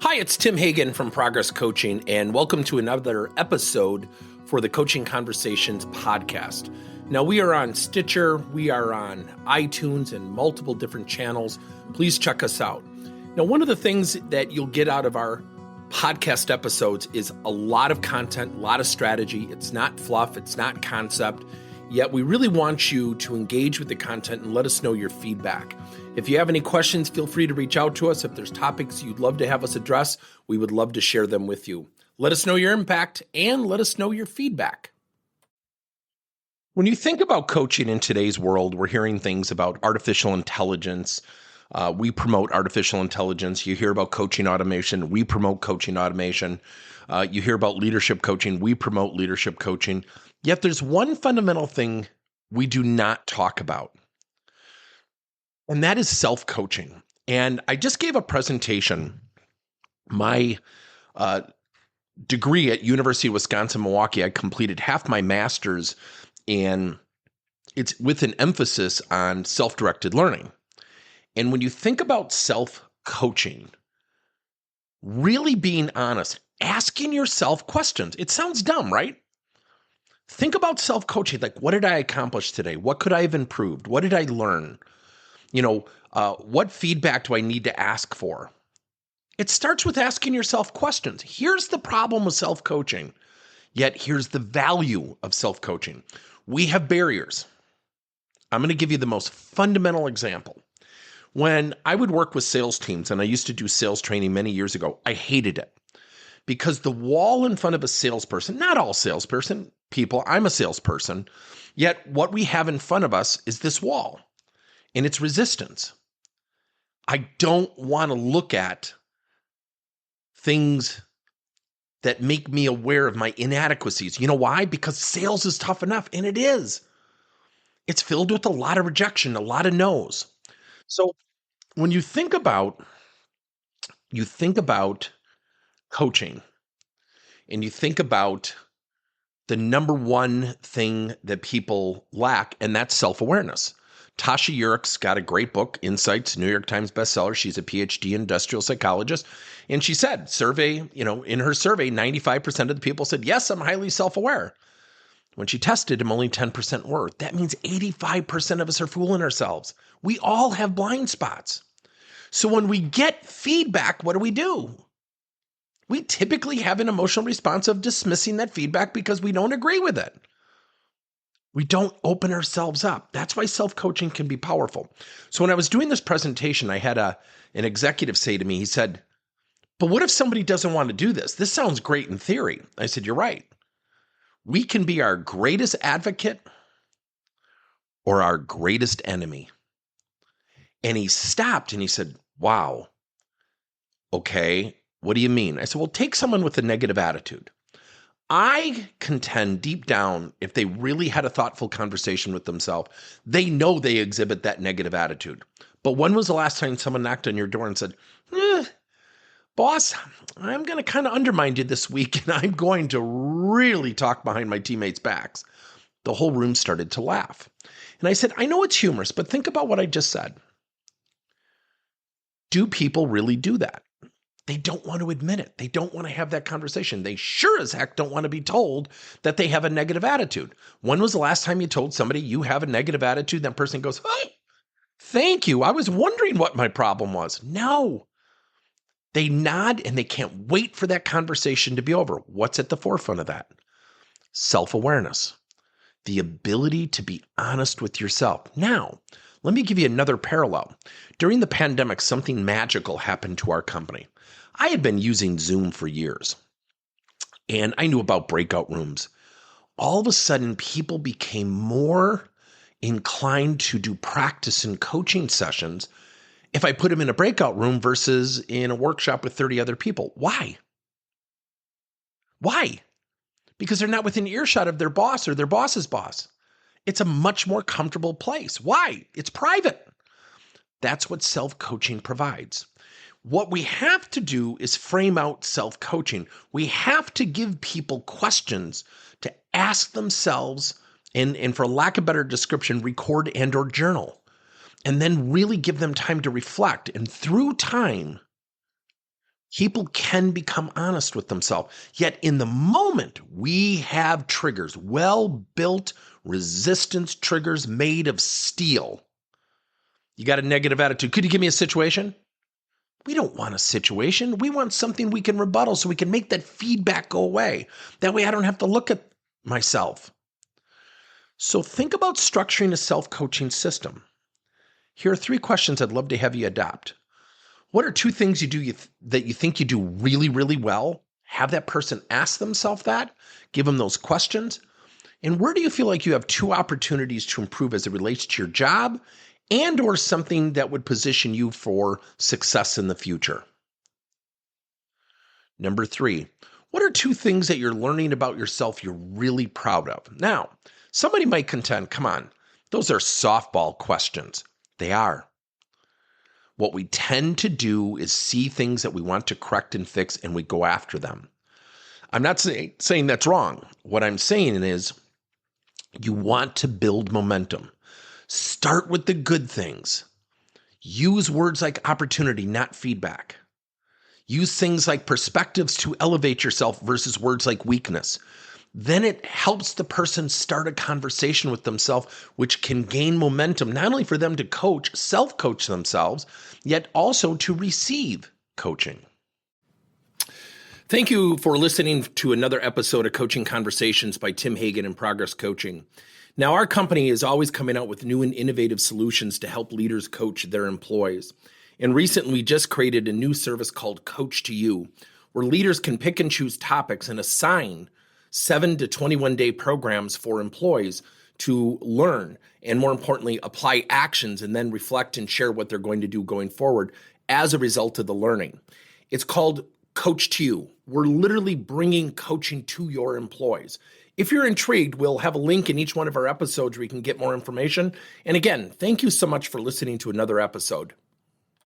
Hi, it's Tim Hagen from Progress Coaching, and welcome to another episode for the Coaching Conversations podcast. Now, we are on Stitcher, we are on iTunes, and multiple different channels. Please check us out. Now, one of the things that you'll get out of our podcast episodes is a lot of content, a lot of strategy. It's not fluff, it's not concept, yet we really want you to engage with the content and let us know your feedback. If you have any questions, feel free to reach out to us. If there's topics you'd love to have us address, we would love to share them with you. Let us know your impact and let us know your feedback. When you think about coaching in today's world, we're hearing things about artificial intelligence. We promote artificial intelligence. You hear about coaching automation. We promote coaching automation. You hear about leadership coaching. We promote leadership coaching. Yet there's one fundamental thing we do not talk about. And that is self-coaching. And I just gave a presentation. My degree at University of Wisconsin-Milwaukee, I completed half my master's, and it's with an emphasis on self-directed learning. And when you think about self-coaching, really being honest, asking yourself questions. It sounds dumb, right? Think about self-coaching. Like, what did I accomplish today? What could I have improved? What did I learn? What feedback do I need to ask for? It starts with asking yourself questions. Here's the problem with self-coaching, yet here's the value of self-coaching. We have barriers. I'm going to give you the most fundamental example. When I would work with sales teams, and I used to do sales training many years ago, I hated it because the wall in front of a salesperson, not all salesperson people, I'm a salesperson, yet what we have in front of us is this wall. And it's resistance. I don't want to look at things that make me aware of my inadequacies. You know why? Because sales is tough enough, and it is. It's filled with a lot of rejection, a lot of no's. So when you think about coaching, and you think about the number one thing that people lack, and that's self-awareness. Tasha Yerkes got a great book, Insights, New York Times bestseller. She's a PhD industrial psychologist. And she said, in her survey, 95% of the people said, yes, I'm highly self-aware. When she tested them, only 10% were. That means 85% of us are fooling ourselves. We all have blind spots. So when we get feedback, what do? We typically have an emotional response of dismissing that feedback because we don't agree with it. We don't open ourselves up. That's why self-coaching can be powerful. So when I was doing this presentation, I had an executive say to me, he said, but what if somebody doesn't want to do this? This sounds great in theory. I said, you're right. We can be our greatest advocate or our greatest enemy. And he stopped and he said, wow, okay, what do you mean? I said, well, take someone with a negative attitude. I contend deep down, if they really had a thoughtful conversation with themselves, they know they exhibit that negative attitude. But when was the last time someone knocked on your door and said, boss, I'm going to kind of undermine you this week, and I'm going to really talk behind my teammates' backs? The whole room started to laugh. And I said, I know it's humorous, but think about what I just said. Do people really do that? They don't want to admit it. They don't want to have that conversation. They sure as heck don't want to be told that they have a negative attitude. When was the last time you told somebody you have a negative attitude? That person goes, oh, thank you. I was wondering what my problem was. No. They nod and they can't wait for that conversation to be over. What's at the forefront of that? Self-awareness. The ability to be honest with yourself. Now, let me give you another parallel. During the pandemic, something magical happened to our company. I had been using Zoom for years, and I knew about breakout rooms. All of a sudden, people became more inclined to do practice and coaching sessions if I put them in a breakout room versus in a workshop with 30 other people. Why? Because they're not within earshot of their boss or their boss's boss. It's a much more comfortable place. Why? It's private. That's what self-coaching provides. What we have to do is frame out self-coaching. We have to give people questions to ask themselves and for lack of better description, record and or journal. And then really give them time to reflect. And through time, People can become honest with themselves. Yet in the moment, we have triggers, well-built resistance triggers made of steel. You got a negative attitude. Could you give me a situation? We don't want a situation. We want something we can rebuttal so we can make that feedback go away. That way I don't have to look at myself. So think about structuring a self-coaching system. Here are 3 questions I'd love to have you adopt. What are 2 things you do that you think you do really, really well? Have that person ask themselves that. Give them those questions. And where do you feel like you have 2 opportunities to improve as it relates to your job and or something that would position you for success in the future? Number 3, what are 2 things that you're learning about yourself you're really proud of? Now, somebody might contend, come on, those are softball questions. They are. What we tend to do is see things that we want to correct and fix, and we go after them. I'm not saying that's wrong. What I'm saying is you want to build momentum. Start with the good things. Use words like opportunity, not feedback. Use things like perspectives to elevate yourself versus words like weakness. Then it helps the person start a conversation with themselves, which can gain momentum, not only for them to coach, self-coach themselves, yet also to receive coaching. Thank you for listening to another episode of Coaching Conversations by Tim Hagen and Progress Coaching. Now, our company is always coming out with new and innovative solutions to help leaders coach their employees. And recently, we just created a new service called Coach to You, where leaders can pick and choose topics and assign 7 to 21 day programs for employees to learn and, more importantly, apply actions and then reflect and share what they're going to do going forward as a result of the learning. It's called Coach to You. We're literally bringing coaching to your employees. If you're intrigued, we'll have a link in each one of our episodes where you can get more information. And again, thank you so much for listening to another episode.